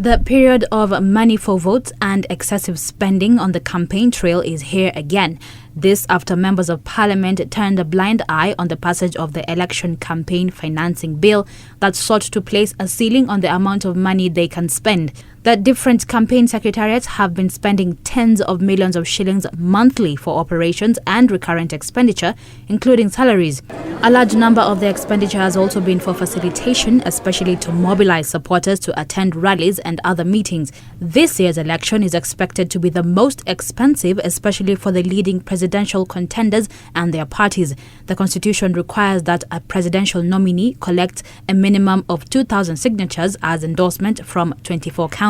The period of money for votes and excessive spending on the campaign trail is here again. This after members of parliament turned a blind eye on the passage of the election campaign financing bill that sought to place a ceiling on the amount of money they can spend. The different campaign secretariats have been spending tens of millions of shillings monthly for operations and recurrent expenditure, including salaries. A large number of the expenditure has also been for facilitation, especially to mobilize supporters to attend rallies and other meetings. This year's election is expected to be the most expensive, especially for the leading presidential contenders and their parties. The Constitution requires that a presidential nominee collect a minimum of 2,000 signatures as endorsement from 24 counties.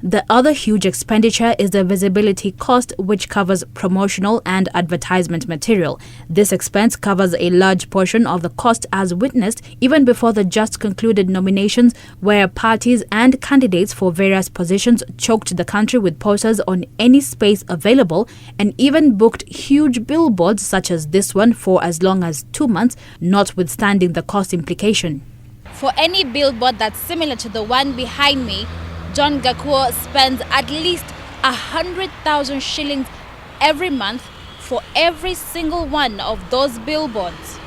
The other huge expenditure is the visibility cost, which covers promotional and advertisement material. This expense covers a large portion of the cost, as witnessed even before the just concluded nominations, where parties and candidates for various positions choked the country with posters on any space available and even booked huge billboards such as this one for as long as 2 months, notwithstanding the cost implication. For any billboard that's similar to the one behind me, John Gakuo spends at least 100,000 shillings every month for every single one of those billboards.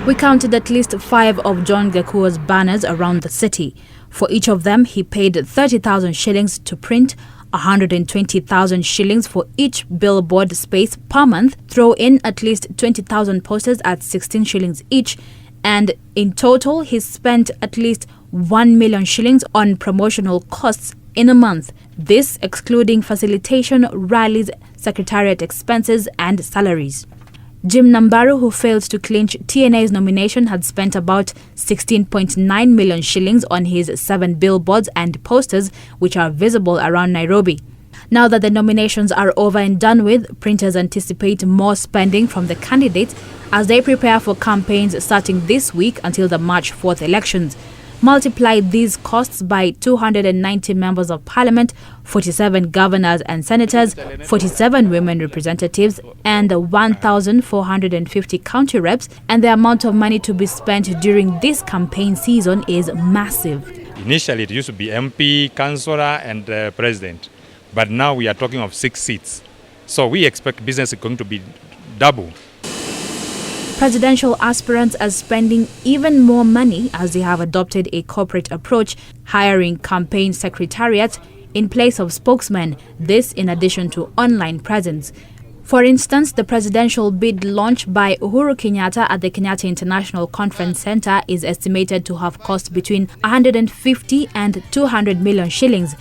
We counted at least 5 of John Gakuo's banners around the city. For each of them, he paid 30,000 shillings to print, 120,000 shillings for each billboard space per month, throw in at least 20,000 posters at 16 shillings each, and in total he spent at least 1 million shillings on promotional costs in a month. This excluding facilitation, rallies, secretariat expenses and salaries. Jim Nambaru, who failed to clinch TNA's nomination, had spent about 16.9 million shillings on his 7 billboards and posters which are visible around Nairobi. Now that the nominations are over and done with, printers anticipate more spending from the candidates as they prepare for campaigns starting this week until the March 4th elections. Multiply these costs by 290 members of parliament, 47 governors and senators, 47 women representatives, and 1,450 county reps, and the amount of money to be spent during this campaign season is massive. Initially, it used to be MP, councillor, and president, but now we are talking of 6 seats. So we expect business is going to be double. Presidential aspirants are spending even more money as they have adopted a corporate approach, hiring campaign secretariats in place of spokesmen, this in addition to online presence. For instance, the presidential bid launched by Uhuru Kenyatta at the Kenyatta International Conference Center is estimated to have cost between 150 and 200 million shillings.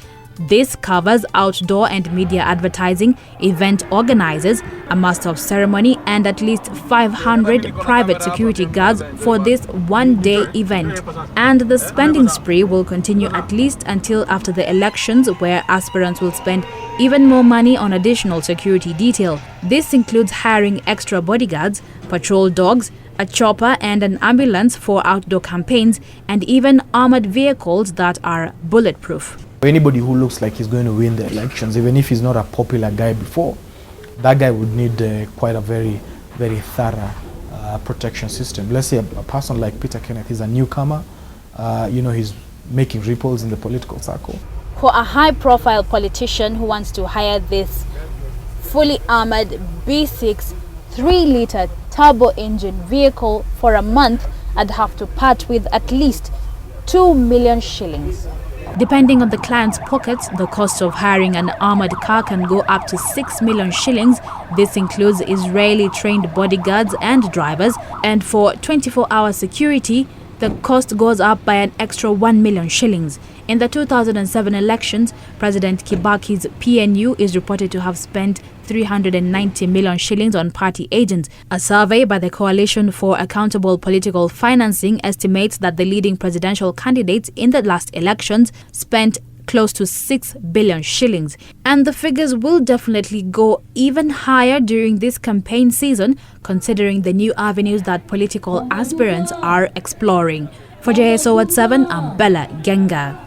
This covers outdoor and media advertising, event organizers, a master of ceremony, and at least 500 private security guards for this one-day event. And the spending spree will continue at least until after the elections, where aspirants will spend even more money on additional security detail. This includes hiring extra bodyguards, patrol dogs, a chopper and an ambulance for outdoor campaigns, and even armored vehicles that are bulletproof. Anybody who looks like he's going to win the elections, even if he's not a popular guy before, that guy would need quite a very, very thorough protection system. Let's say a person like Peter Kenneth, he's a newcomer, he's making ripples in the political circle. For a high-profile politician who wants to hire this fully armored B6 3-liter turbo engine vehicle for a month, I'd have to part with at least 2 million shillings. Depending on the client's pockets, the cost of hiring an armored car can go up to 6 million shillings. This includes Israeli-trained bodyguards and drivers, and for 24-hour security, the cost goes up by an extra 1 million shillings. In the 2007 elections, President Kibaki's PNU is reported to have spent 390 million shillings on party agents. A survey by the Coalition for Accountable Political Financing estimates that the leading presidential candidates in the last elections spent close to 6 billion shillings. And the figures will definitely go even higher during this campaign season, considering the new avenues that political aspirants are exploring. For JSO at 7, I'm Bella Genga.